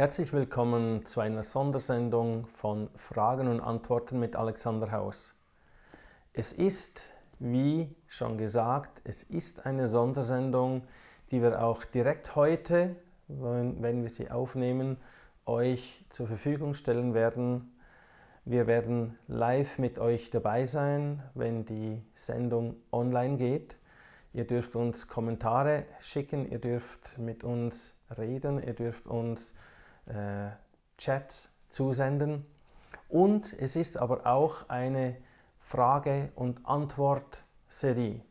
Herzlich willkommen zu einer Sondersendung von Fragen und Antworten mit Alexander Haus. Es ist, wie schon gesagt, es ist eine Sondersendung, die wir auch direkt heute, wenn wir sie aufnehmen, euch zur Verfügung stellen werden. Wir werden live mit euch dabei sein, wenn die Sendung online geht. Ihr dürft uns Kommentare schicken, ihr dürft mit uns reden, ihr dürft uns Chats zusenden. Und es ist aber auch eine Frage- und Antwort-Serie.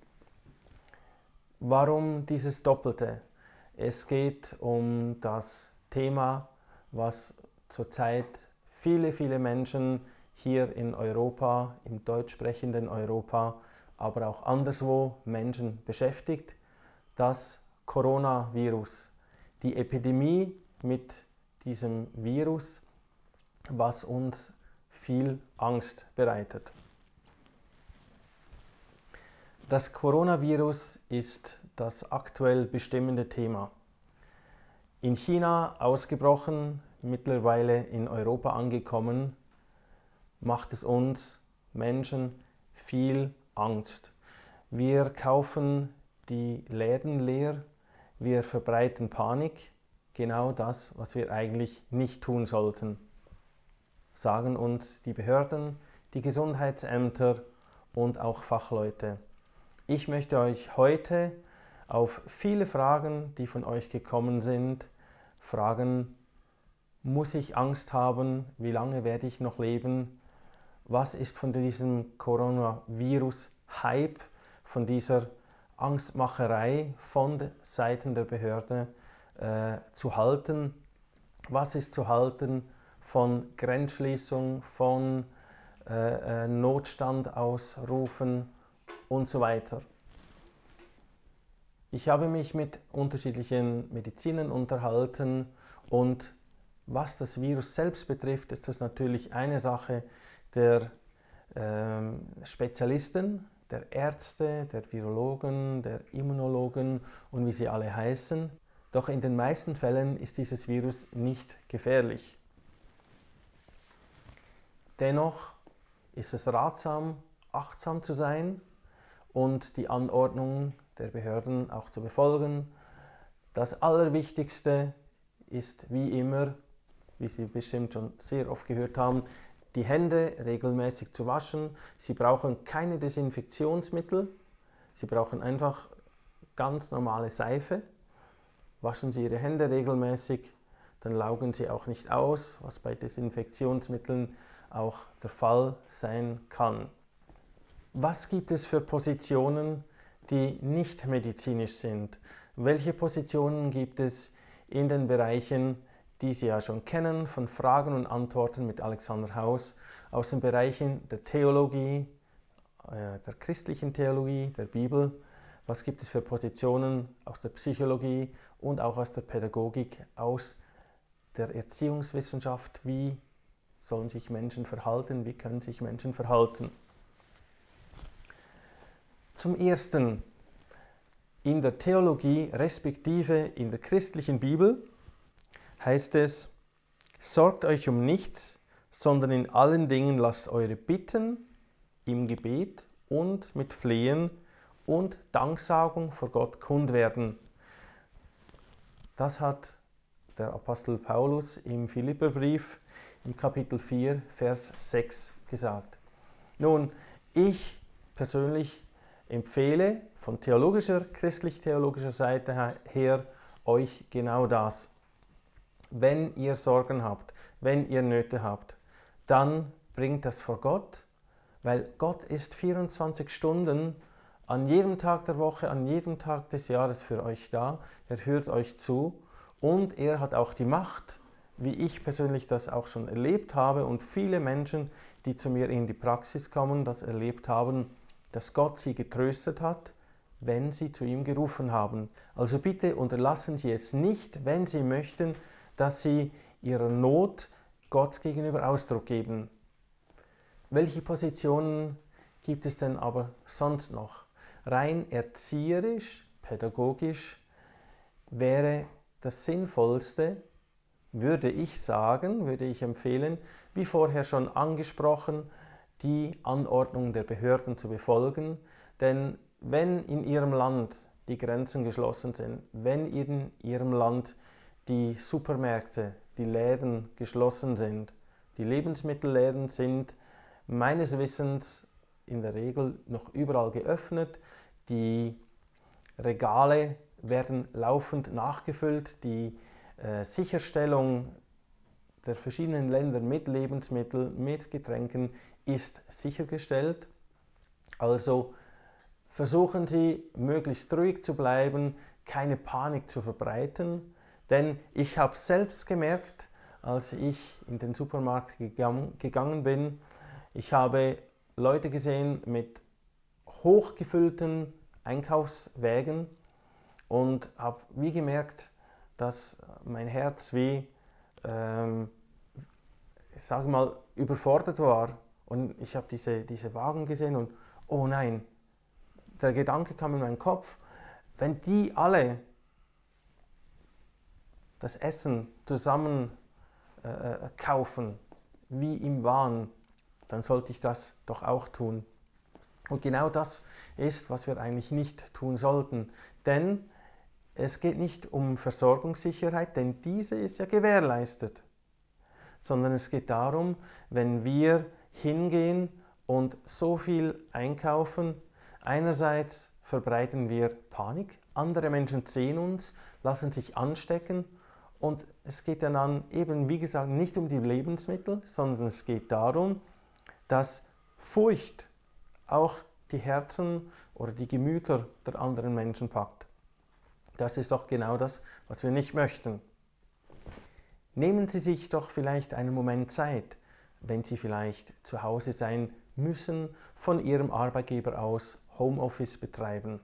Warum dieses Doppelte? Es geht um das Thema, was zurzeit viele Menschen hier in Europa, im deutsch sprechenden Europa, aber auch anderswo Menschen beschäftigt, das Coronavirus, die Epidemie mit diesem Virus, was uns viel Angst bereitet. Das Coronavirus ist das aktuell bestimmende Thema. In China ausgebrochen, mittlerweile in Europa angekommen, macht es uns Menschen viel Angst. Wir kaufen die Läden leer, wir verbreiten Panik, genau das, was wir eigentlich nicht tun sollten, sagen uns die Behörden, die Gesundheitsämter und auch Fachleute. Ich möchte euch heute auf viele Fragen, die von euch gekommen sind, fragen: Muss ich Angst haben? Wie lange werde ich noch leben? Was ist von diesem Coronavirus-Hype, von dieser Angstmacherei von Seiten der Behörde zu halten? Was ist zu halten von Grenzschließung, von Notstand ausrufen und so weiter? Ich habe mich mit unterschiedlichen Medizinern unterhalten und was das Virus selbst betrifft, ist das natürlich eine Sache der Spezialisten, der Ärzte, der Virologen, der Immunologen und wie sie alle heißen. Doch in den meisten Fällen ist dieses Virus nicht gefährlich. Dennoch ist es ratsam, achtsam zu sein und die Anordnungen der Behörden auch zu befolgen. Das Allerwichtigste ist wie immer, wie Sie bestimmt schon sehr oft gehört haben, die Hände regelmäßig zu waschen. Sie brauchen keine Desinfektionsmittel, Sie brauchen einfach ganz normale Seife. Waschen Sie Ihre Hände regelmäßig, dann laugen Sie auch nicht aus, was bei Desinfektionsmitteln auch der Fall sein kann. Was gibt es für Positionen, die nicht medizinisch sind? Welche Positionen gibt es in den Bereichen, die Sie ja schon kennen, von Fragen und Antworten mit Alexander Haus, aus den Bereichen der Theologie, der christlichen Theologie, der Bibel? Was gibt es für Positionen aus der Psychologie und auch aus der Pädagogik, aus der Erziehungswissenschaft? Wie sollen sich Menschen verhalten? Wie können sich Menschen verhalten? Zum Ersten, in der Theologie respektive in der christlichen Bibel heißt es: Sorgt euch um nichts, sondern in allen Dingen lasst eure Bitten im Gebet und mit Flehen und Danksagung vor Gott kund werden. Das hat der Apostel Paulus im Philipperbrief im Kapitel 4, Vers 6 gesagt. Nun, ich persönlich empfehle von christlich-theologischer Seite her euch genau das. Wenn ihr Sorgen habt, wenn ihr Nöte habt, dann bringt das vor Gott, weil Gott ist 24 Stunden an jedem Tag der Woche, an jedem Tag des Jahres für euch da. Er hört euch zu und er hat auch die Macht, wie ich persönlich das auch schon erlebt habe und viele Menschen, die zu mir in die Praxis kommen, das erlebt haben, dass Gott sie getröstet hat, wenn sie zu ihm gerufen haben. Also bitte unterlassen Sie es nicht, wenn Sie möchten, dass Sie Ihrer Not Gott gegenüber Ausdruck geben. Welche Positionen gibt es denn aber sonst noch? Rein erzieherisch, pädagogisch wäre das Sinnvollste, würde ich sagen, würde ich empfehlen, wie vorher schon angesprochen, die Anordnung der Behörden zu befolgen. Denn wenn in Ihrem Land die Grenzen geschlossen sind, wenn in Ihrem Land die Supermärkte, die Läden geschlossen sind, die Lebensmittelläden sind meines Wissens in der Regel noch überall geöffnet, die Regale werden laufend nachgefüllt, die Sicherstellung der verschiedenen Länder mit Lebensmitteln, mit Getränken ist sichergestellt. Also versuchen Sie, möglichst ruhig zu bleiben, keine Panik zu verbreiten, denn ich habe selbst gemerkt, als ich in den Supermarkt gegangen bin, ich habe Leute gesehen mit hochgefüllten Einkaufswägen und habe wie gemerkt, dass mein Herz wie, ich sage mal, überfordert war. Und ich habe diese Wagen gesehen und, oh nein, der Gedanke kam in meinen Kopf, wenn die alle das Essen zusammen kaufen, wie im Wahn, dann sollte ich das doch auch tun. Und genau das ist, was wir eigentlich nicht tun sollten. Denn es geht nicht um Versorgungssicherheit, denn diese ist ja gewährleistet. Sondern es geht darum, wenn wir hingehen und so viel einkaufen, einerseits verbreiten wir Panik, andere Menschen sehen uns, lassen sich anstecken und es geht dann eben, wie gesagt, nicht um die Lebensmittel, sondern es geht darum, dass Furcht auch die Herzen oder die Gemüter der anderen Menschen packt. Das ist doch genau das, was wir nicht möchten. Nehmen Sie sich doch vielleicht einen Moment Zeit, wenn Sie vielleicht zu Hause sein müssen, von Ihrem Arbeitgeber aus Homeoffice betreiben.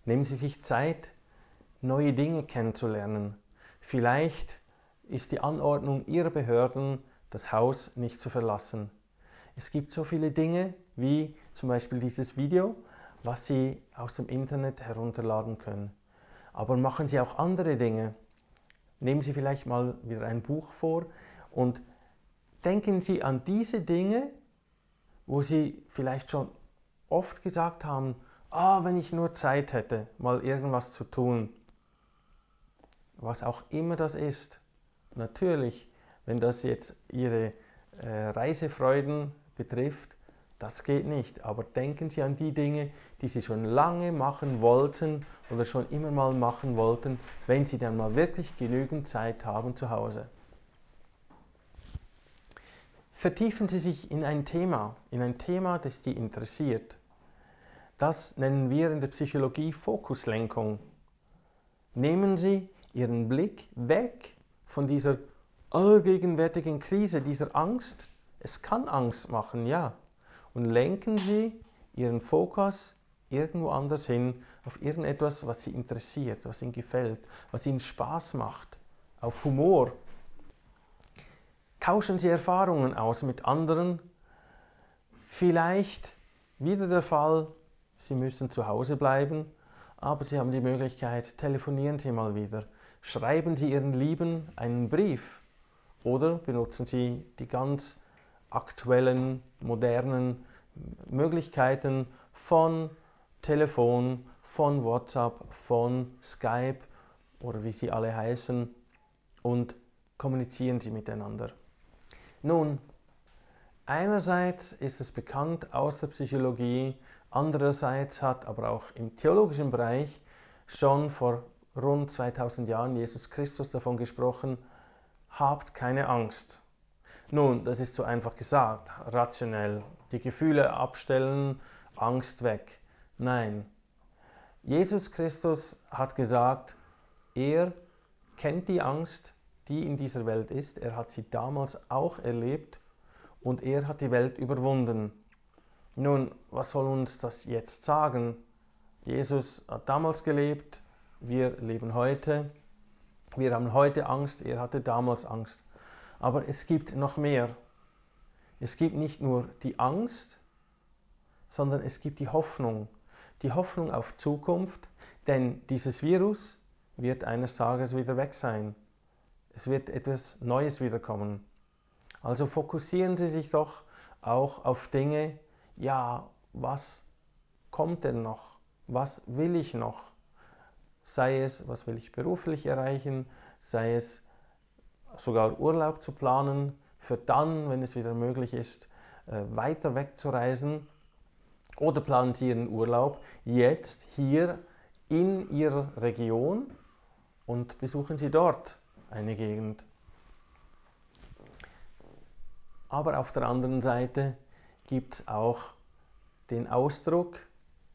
Nehmen Sie sich Zeit, neue Dinge kennenzulernen. Vielleicht ist die Anordnung Ihrer Behörden, das Haus nicht zu verlassen. Es gibt so viele Dinge, wie zum Beispiel dieses Video, was Sie aus dem Internet herunterladen können. Aber machen Sie auch andere Dinge. Nehmen Sie vielleicht mal wieder ein Buch vor und denken Sie an diese Dinge, wo Sie vielleicht schon oft gesagt haben, wenn ich nur Zeit hätte, mal irgendwas zu tun. Was auch immer das ist. Natürlich, wenn das jetzt Ihre Reisefreuden betrifft, das geht nicht. Aber denken Sie an die Dinge, die Sie schon lange machen wollten oder schon immer mal machen wollten, wenn Sie dann mal wirklich genügend Zeit haben zu Hause. Vertiefen Sie sich in ein Thema, das Sie interessiert. Das nennen wir in der Psychologie Fokuslenkung. Nehmen Sie Ihren Blick weg von dieser allgegenwärtigen Krise, dieser Angst. Es kann Angst machen, ja. Und lenken Sie Ihren Fokus irgendwo anders hin, auf irgendetwas, was Sie interessiert, was Ihnen gefällt, was Ihnen Spaß macht, auf Humor. Tauschen Sie Erfahrungen aus mit anderen. Vielleicht wieder der Fall, Sie müssen zu Hause bleiben, aber Sie haben die Möglichkeit, telefonieren Sie mal wieder. Schreiben Sie Ihren Lieben einen Brief oder benutzen Sie die ganz aktuellen, modernen Möglichkeiten von Telefon, von WhatsApp, von Skype oder wie sie alle heißen und kommunizieren Sie miteinander. Nun, einerseits ist es bekannt aus der Psychologie, andererseits hat aber auch im theologischen Bereich schon vor rund 2000 Jahren Jesus Christus davon gesprochen, habt keine Angst. Nun, das ist so einfach gesagt, rationell. Die Gefühle abstellen, Angst weg. Nein, Jesus Christus hat gesagt, er kennt die Angst, die in dieser Welt ist. Er hat sie damals auch erlebt und er hat die Welt überwunden. Nun, was soll uns das jetzt sagen? Jesus hat damals gelebt, wir leben heute. Wir haben heute Angst, er hatte damals Angst. Aber es gibt noch mehr. Es gibt nicht nur die Angst, sondern es gibt die Hoffnung. Die Hoffnung auf Zukunft, denn dieses Virus wird eines Tages wieder weg sein. Es wird etwas Neues wiederkommen. Also fokussieren Sie sich doch auch auf Dinge, ja, was kommt denn noch? Was will ich noch? Sei es, was will ich beruflich erreichen, sei es sogar Urlaub zu planen, für dann, wenn es wieder möglich ist, weiter wegzureisen. Oder planen Sie Ihren Urlaub jetzt hier in Ihrer Region und besuchen Sie dort eine Gegend. Aber auf der anderen Seite gibt es auch den Ausdruck,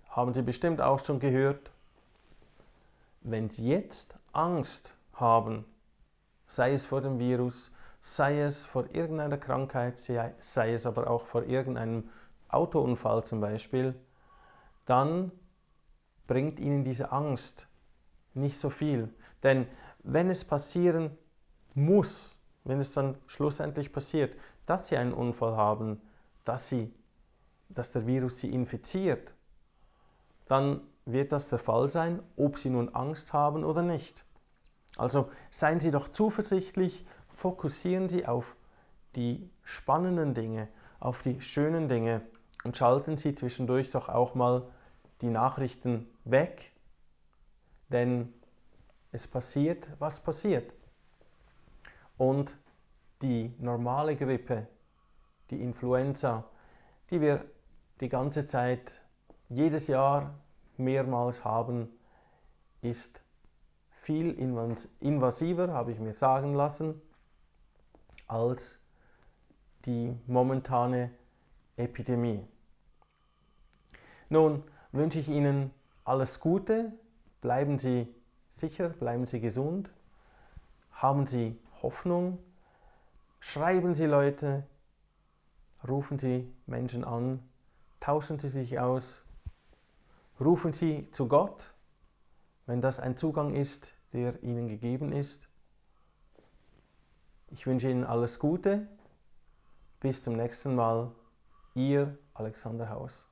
haben Sie bestimmt auch schon gehört, wenn Sie jetzt Angst haben, sei es vor dem Virus, sei es vor irgendeiner Krankheit, sei es aber auch vor irgendeinem Autounfall zum Beispiel, dann bringt Ihnen diese Angst nicht so viel. Denn wenn es passieren muss, wenn es dann schlussendlich passiert, dass Sie einen Unfall haben, dass der Virus Sie infiziert, dann wird das der Fall sein, ob Sie nun Angst haben oder nicht. Also seien Sie doch zuversichtlich, fokussieren Sie auf die spannenden Dinge, auf die schönen Dinge und schalten Sie zwischendurch doch auch mal die Nachrichten weg, denn es passiert, was passiert. Und die normale Grippe, die Influenza, die wir die ganze Zeit, jedes Jahr mehrmals haben, ist viel invasiver, habe ich mir sagen lassen, als die momentane Epidemie. Nun wünsche ich Ihnen alles Gute, bleiben Sie sicher, bleiben Sie gesund, haben Sie Hoffnung, schreiben Sie Leute, rufen Sie Menschen an, tauschen Sie sich aus, rufen Sie zu Gott, wenn das ein Zugang ist, der Ihnen gegeben ist. Ich wünsche Ihnen alles Gute, bis zum nächsten Mal, Ihr Alexander Haus.